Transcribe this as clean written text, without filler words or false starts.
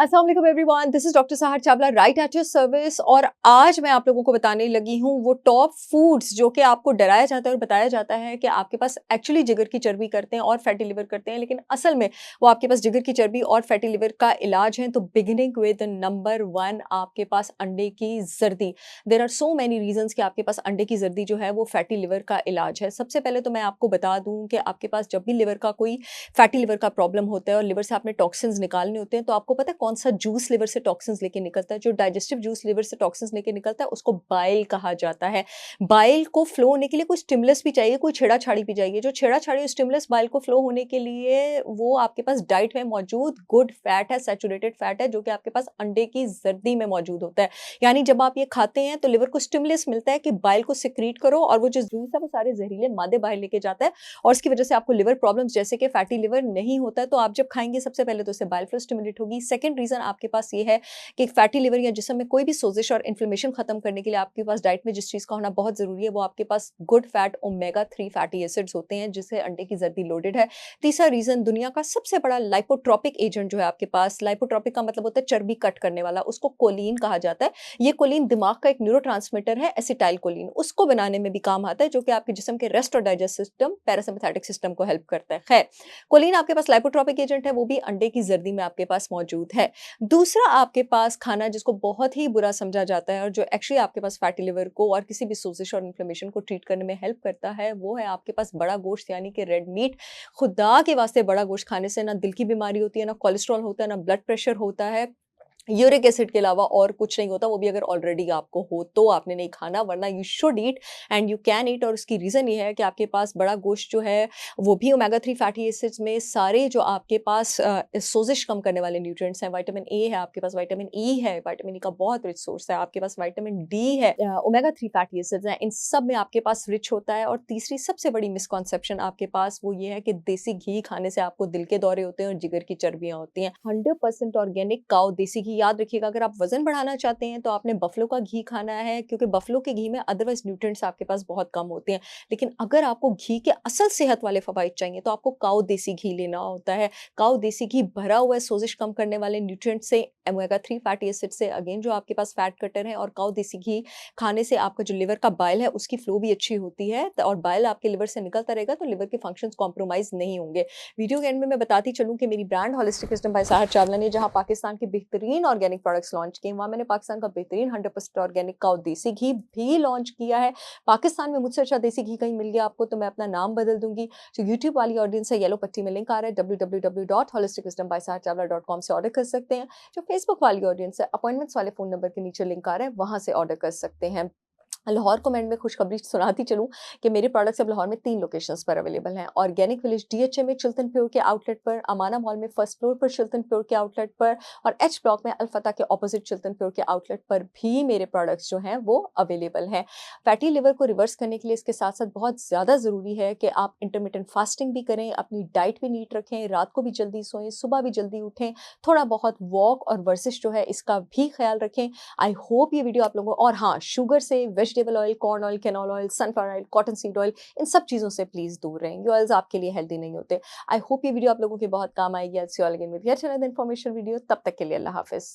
अस्सलाम वालेकुम everyone, this is doctor सहर Chawla right at your service. और आज मैं आप लोगों को बताने लगी हूँ वो टॉप फूड्स जो कि आपको डराया जाता है और बताया जाता है कि आपके पास एक्चुअली जिगर की चर्बी करते हैं और फैटी लिवर करते हैं, लेकिन असल में वो आपके पास जिगर की चर्बी और फैटी लिवर का इलाज है। तो बिगिनिंग विद नंबर वन, आपके पास अंडे की जर्दी। There are so many reasons कि आपके पास अंडे की जर्दी जो है वो फैटी लिवर का इलाज है। सबसे पहले तो मैं आपको बता दूं कि आपके पास जब भी लिवर का कोई फैटी लिवर का प्रॉब्लम होता है और लिवर से आपने टॉक्सिन्स निकालने होते हैं, तो आपको पता है कौन सा जूस लिवर से टॉक्सिन्स लेके निकलता है? जो डाइजेस्टिव जूस लिवर से टॉक्सिन्स लेके निकलता है उसको बाइल कहा जाता है। बाइल को फ्लो होने के लिए कोई स्टिमुलस भी चाहिए, कोई छेड़ा-छाड़ी भी चाहिए। जो छेड़ा-छाड़ी स्टिमुलस बाइल को फ्लो होने के लिए वो आपके पास डाइट में मौजूद गुड फैट है, सैचुरेटेड फैट है, जो कि आपके पास अंडे की जर्दी में मौजूद होता है। यानी जब आप ये खाते हैं तो लिवर को स्टिमुलस मिलता है कि बाइल को सिक्रीट करो, और वो जो जूस है वो सारे जहरीले मादे बाहर लेके जाता है और इसकी वजह से आपको लिवर प्रॉब्लम्स जैसे कि फैटी लिवर नहीं होता है। तो आप जब खाएंगे सबसे पहले तो उससे बाइल फ्लो स्टिमुलेट होगी। सेकंड रीजन आपके पास ये है कि फैटी लिवर या जिस्म में कोई भी सोजिश और इन्फ्लेमेशन खत्म करने के लिए आपके पास डाइट में जिस चीज का होना बहुत जरूरी है वो आपके पास good fat omega 3 fatty acids होते हैं, जिससे अंडे की जर्दी लोडेड है। तीसरा रीजन, दुनिया का सबसे बड़ा लाइपोट्रोपिक एजेंट जो है आपके पास, लाइपोट्रोपिक का मतलब होता है चर्बी कट करने वाला, उसको कोलीन कहा जाता है। ये कोलीन दिमाग का एक न्यूरोट्रांसमीटर है, एसिटाइल कोलीन, उसको बनाने में भी काम आता है, जो कि आपके जिस्म के रेस्ट और डाइजेस्ट सिस्टम, पैरासिम्पैथेटिक सिस्टम को हेल्प करता है। खैर, कोलीन आपके पास लाइपोट्रोपिक एजेंट है, वो भी अंडे की जर्दी में आपके पास मौजूद है। दूसरा आपके पास खाना जिसको बहुत ही बुरा समझा जाता है और जो एक्चुअली आपके पास फैटी लिवर को और किसी भी सोजिश और इन्फ्लेमेशन को ट्रीट करने में हेल्प करता है, वो है आपके पास बड़ा गोश्त यानी कि रेड मीट। खुदा के वास्ते बड़ा गोश्त खाने से ना दिल की बीमारी होती है, ना कोलेस्ट्रॉल होता है, ना ब्लड प्रेशर होता है। यूरिक एसिड के अलावा और कुछ नहीं होता, वो भी अगर ऑलरेडी आपको हो तो आपने नहीं खाना, वरना you should eat and you can eat. और उसकी रीज़न ये है कि आपके पास बड़ा गोश्त जो है वो भी ओमेगा 3 फैटी एसिड्स में सारे जो आपके पास सोजिश कम करने वाले न्यूट्रिएंट्स हैं, विटामिन ए है आपके पास, विटामिन ई है, विटामिन ई का बहुत रिच सोर्स है आपके पास, विटामिन डी है, ओमेगा 3 फैटी एसिड्स हैं, इन सब में आपके पास रिच होता है। और तीसरी सबसे बड़ी मिसकॉन्सेप्शन आपके पास वो ये है कि देसी घी खाने से आपको दिल के दौरे होते हैं और जिगर की चर्बियां होती हैं। 100% ऑर्गेनिक काऊ देसी घी। याद रखिएगा, अगर आप वजन बढ़ाना चाहते हैं तो आपने बफलो का घी खाना है, क्योंकि बफलो के घी में अदरवाइज न्यूट्रिएंट्स आपके पास बहुत कम होते हैं। लेकिन अगर आपको घी के असल सेहत वाले फवाइद चाहिए तो आपको काऊ देसी घी लेना होता है। काऊ देसी घी भरा हुआ है सोजिश कम करने वाले न्यूट्रिएंट्स से, ओमेगा 3 फैटी एसिड से, अगेन जो आपके पास फैट कटर है। और काऊ देसी घी खाने से आपका जो लिवर का बाइल है उसकी फ्लो भी अच्छी होती है, और बाइल आपके लिवर से निकलता रहेगा तो लिवर के फंक्शंस कॉम्प्रोमाइज नहीं होंगे। वीडियो के एंड में मैं बताती चलूं कि मेरी ब्रांड होलिस्टिक विजडम बाय सहर चावला ने जहां पाकिस्तान के बेहतरीन ऑर्गेनिक प्रोडक्ट्स लॉन्च किए, वहां मैंने पाकिस्तान का बेहतरीन 100% ऑर्गेनिक काऊ देसी घी भी लॉन्च किया है। पाकिस्तान में मुझसे अच्छा देसी घी कहीं मिल गया आपको तो मैं अपना नाम बदल दूंगी। जो यूट्यूब वाली ऑडियंस है, येलो पट्टी में लिंक आ रहा है, www.holisticwisdombysaharchavla.com से ऑर्डर कर सकते हैं। जो फेसबुक वाली ऑडियंस है, अपॉइंटमेंट्स वाले फोन नंबर के नीचे लिंक आ रहा है, वहां से ऑर्डर कर सकते हैं। लाहौर को मैं में खुशखबरी सुनाती चलूं कि मेरे प्रोडक्ट्स अब लाहौर में 3 लोकेशंस पर अवेलेबल हैं। ऑर्गेनिक विलेज डीएचए में चिल्तन प्योर के आउटलेट पर, अमाना मॉल में फर्स्ट फ्लोर पर चिल्तन प्योर के आउटलेट पर, और एच ब्लॉक में अल्फता के ऑपोजिट चिल्तन प्योर के आउटलेट पर भी मेरे प्रोडक्ट्स जो हैं वो अवेलेबल हैं। फैटी लिवर को रिवर्स करने के लिए इसके साथ साथ बहुत ज़्यादा ज़रूरी है कि आप इंटरमिटेंट फास्टिंग भी करें, अपनी डाइट भी नीट रखें, रात को भी जल्दी सोएं, सुबह भी जल्दी उठें, थोड़ा बहुत वॉक और वर्जिश जो है इसका भी ख्याल रखें। आई होप ये वीडियो आप लोगों, और हाँ, शुगर से, vegetable oil, corn oil, canola oil, sunflower oil, cotton seed oil, इन सब चीज़ों से प्लीज़ दूर रहें। ये ऑयल्स आपके लिए हेल्दी नहीं होते। आई होप ये वीडियो आप लोगों के बहुत काम आएगी। I see you all again with yet another information video. तब तक के लिए अल्लाह हाफ़िज़।